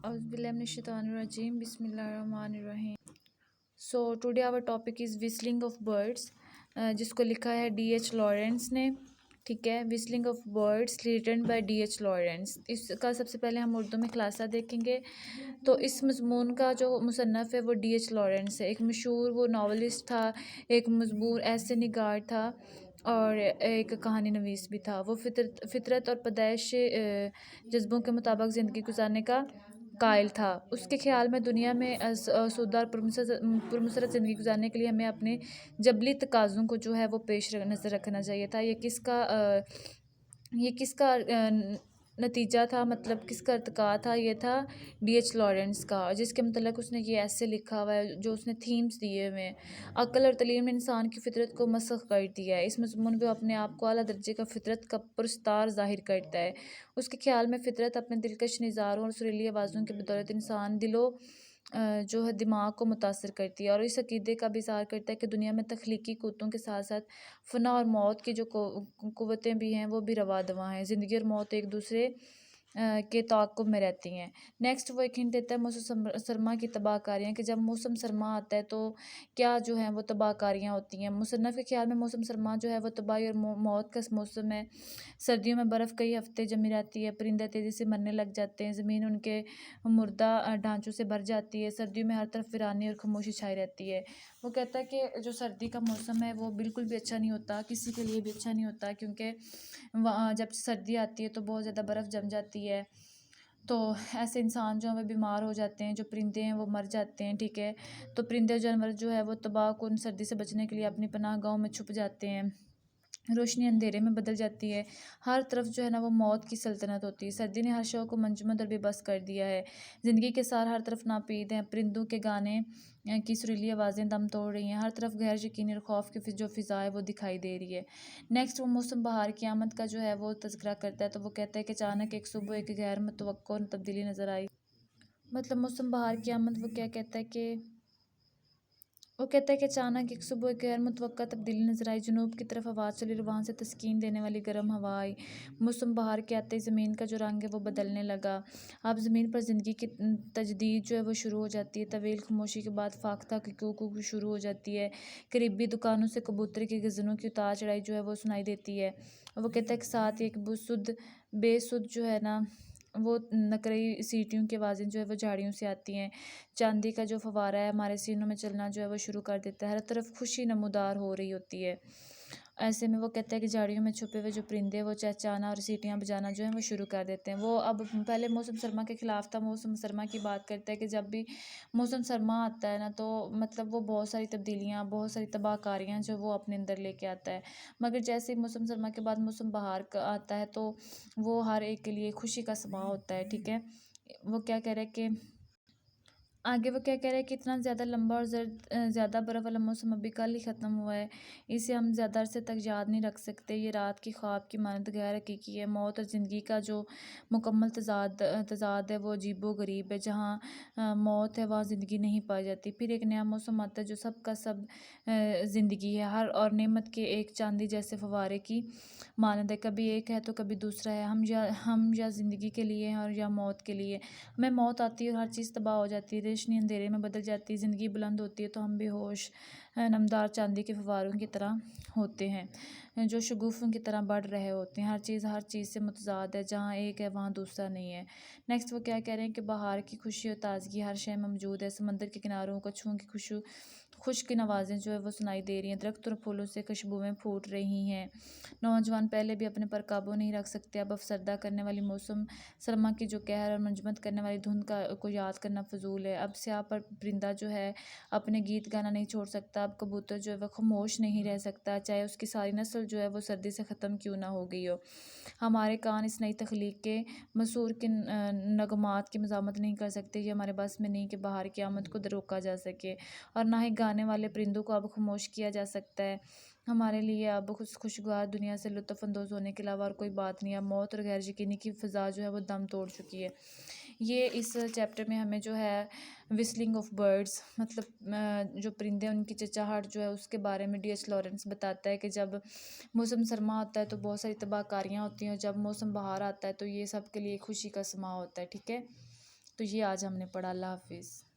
Auzu billahi minash shaitanir rajim. Bismillahir rahmanir rahim. So today our topic is whistling of birds, जिसको लिखा है D.H. Lawrence ने. ठीक है, whistling of birds written by D.H. Lawrence. इसका सबसे पहले हम उर्दू में खुलासा देखेंगे. तो इस मज़मून का जो मुसन्नफ़ है वो D.H. लॉरेंस है. एक मशहूर वो नावलिस्ट था, एक मजबूर ऐसे निगार था और एक कहानी नवीस भी था. वो फितरत और पैदाइश जज्बों के मुताबिक ज़िंदगी गुजारने का कायल था. उसके ख़्याल में दुनिया में आसूदा और पुरमसरत ज़िंदगी गुजारने के लिए हमें अपने जबली तकाज़ों को जो है वो पेश नज़र रखना चाहिए था. ये किसका नतीजा था, मतलब किसका इर्तिका था? ये था D.H. लॉरेंस का, जिसके मतलब उसने ये ऐसे लिखा हुआ है, जो उसने थीम्स दिए हुए हैं. अक्ल और तलीम ने इंसान की फितरत को मसख़ कर दिया है. इस मज़मून में वो अपने आप को आला दर्जे का फितरत का पुरस्तार ज़ाहिर करता है. उसके ख़्याल में फ़ितरत अपने दिलकश नज़ारों और सुरीली आवाज़ों की बदौलत इंसान जो है दिमाग को मुतासर करती है, और इस अक़ीदे का भी इज़हार करता है कि दुनिया में तख्लीकी क़ुव्वतों के साथ साथ फ़ना और मौत की जो क़ुव्वतें भी हैं वो भी रवा दवा हैं. ज़िंदगी और मौत एक दूसरे के ताक़ुब में रहती हैं. नेक्स्ट वो एक हिंट देता है मौसम सरमा की तबाहकारियाँ, कि जब मौसम सरमा आता है तो क्या जो है वो तबाहकारियाँ होती हैं. मुसन्नफ़ के ख़्याल में मौसम सरमा जो है वो तबाही और मौत का मौसम है. सर्दियों में बर्फ़ कई हफ़्ते जमी रहती है, परिंदे तेज़ी से मरने लग जाते हैं, ज़मीन उनके मुर्दा ढांचों से भर जाती है. सर्दियों में हर तरफ वीरानी और खामोशी छाई रहती है. वो कहता है कि जो सर्दी का मौसम है वो बिल्कुल भी अच्छा नहीं होता, किसी के लिए भी अच्छा नहीं होता, क्योंकि जब सर्दी आती है तो बहुत ज़्यादा बर्फ़ जम जाती है. तो ऐसे इंसान जो हैं वो बीमार हो जाते हैं, जो परिंदे हैं वो मर जाते हैं. ठीक है, तो परिंदे जानवर जो है वो तबाहकुन सर्दी से बचने के लिए अपनी पनाह गाहों में छुप जाते हैं. रोशनी अंधेरे में बदल जाती है, हर तरफ जो है ना वो मौत की सल्तनत होती है. सर्दी ने हर शौ को मंजमद और बेबस कर दिया है. ज़िंदगी के सार हर तरफ नापीद हैं. परिंदों के गाने की सुरीली आवाज़ें दम तोड़ रही हैं. हर तरफ गैर यकीनी और खौफ की जो फ़िज़ा है वो दिखाई दे रही है. नेक्स्ट वो मौसम बहार की आमद का जो है वो तज़किरा करता है. तो वो कहता है कि अचानक एक सुबह एक गैर मुतवक्को तब्दीली नज़र आई. मतलब मौसम बहार की आमद वो क्या कहता है कि अचानक एक सुबह एक गैर मुतवक्का तब्दीली नज़र आई. जनूब की तरफ आवाज़ चली और वहाँ से तस्कीन देने वाली गर्म हवा आई. मौसम बहार के आते ही ज़मीन का जो रंग है वो बदलने लगा. अब ज़मीन पर ज़िंदगी की तजदीद जो है वो शुरू हो जाती है. तवील खामोशी के बाद फाख्ता की कू शुरू हो जाती है. करीबी दुकानों से कबूतर की गज़नों की उतार चढ़ाई जो है वो सुनाई देती है. वो कहता है कि साथ ही एक बेसुध जो है ना वो नकरई सीटियों की आवाज़ें जो है वो झाड़ियों से आती हैं. चांदी का जो फव्वारा है हमारे सीनों में चलना जो है वो शुरू कर देता है. हर तरफ खुशी नमूदार हो रही होती है. ऐसे में वो कहता है कि झाड़ियों में छुपे हुए जो परिंदे वो चहचहाना और सीटियाँ बजाना जो है वो शुरू कर देते हैं. वो अब पहले मौसम सरमा के ख़िलाफ़ था. मौसम सरमा की बात करता है कि जब भी मौसम सरमा आता है ना तो मतलब वो बहुत सारी तब्दीलियाँ, बहुत सारी तबाहकारियाँ जो वो अपने अंदर लेके आता है. मगर जैसे ही मौसम सरमा के बाद मौसम बहार का आता है तो वो हर एक के लिए खुशी का समा होता है. ठीक है, वो क्या कह रहा है कि आगे वो क्या कह रहा है कि इतना ज़्यादा लंबा और ज़्यादा बर्फ़ वाला मौसम अभी कल ही ख़त्म हुआ है. इसे हम ज़्यादा अरसे तक याद नहीं रख सकते. ये रात की ख्वाब की मानद गैर हकीकी है. मौत और ज़िंदगी का जो मुकम्मल तज़ाद है वो अजीबो गरीब है. जहाँ मौत है वहाँ ज़िंदगी नहीं पाई जाती. फिर एक नया मौसम आता है जो सब का सब ज़िंदगी है, हर और नेमत के एक चांदी जैसे फव्वारे की मानद है. कभी एक है तो कभी दूसरा है. हम या ज़िंदगी के लिए हैं और या मौत के लिए. हमें मौत आती है और हर चीज़ तबाह हो जाती है. रोशनी अंधेरे में बदल जाती है. ज़िंदगी बुलंद होती है तो हम बेहोश नमदार चांदी के फव्वारों की तरह होते हैं, जो शगुफ़ों की तरह बढ़ रहे होते हैं. हर चीज़ से मुतज़ाद है. जहाँ एक है वहाँ दूसरा नहीं है. नेक्स्ट वो क्या कह रहे हैं कि बहार की खुशी और ताज़गी हर शय में मौजूद है. समंदर के किनारों कछुओं की खुशकिन आवाज़ें जो है वो सुनाई दे रही हैं. दरख्त और फूलों से खुशबुएँ फूट रही हैं. नौजवान पहले भी अपने पर काबू नहीं रख सकते. अब अफसरदा करने वाली मौसम सरमा की जो कहर और मंजमद करने वाली धुंध को याद करना फजूल है. अब स्याह पर परिंदा जो है अपने गीत गाना नहीं छोड़ सकता. अब कबूतर जो है वह खामोश नहीं रह सकता, चाहे उसकी सारी नस्ल जो है वो सर्दी से ख़त्म क्यों ना हो गई हो. हमारे कान इस नई तख्लीक के मसूर के नगमात की मज़ामत नहीं कर सकते. ये हमारे बस में नहीं कि बाहर की आमद को रोका जा सके, और ना ही गाने वाले परिंदों को अब खामोश किया जा सकता है. हमारे लिए अब खुशगवार दुनिया से लुत्फ़ अंदोज़ होने के अलावा और कोई बात नहीं है. अब मौत और गैर यकीनी की फ़िज़ा जो है वो दम तोड़ चुकी है. ये इस चैप्टर में हमें जो है विस्लिंग ऑफ बर्ड्स, मतलब जो परिंदे उनकी चहचहाहट जो है उसके बारे में D.H. लॉरेंस बताता है कि जब मौसम सरमा होता है तो बहुत सारी तबाहकारियाँ होती हैं, और जब मौसम बहार आता है तो ये सब के लिए खुशी का समा होता है. ठीक है, تو یہ آج ہم نے پڑھا۔ اللہ حافظ۔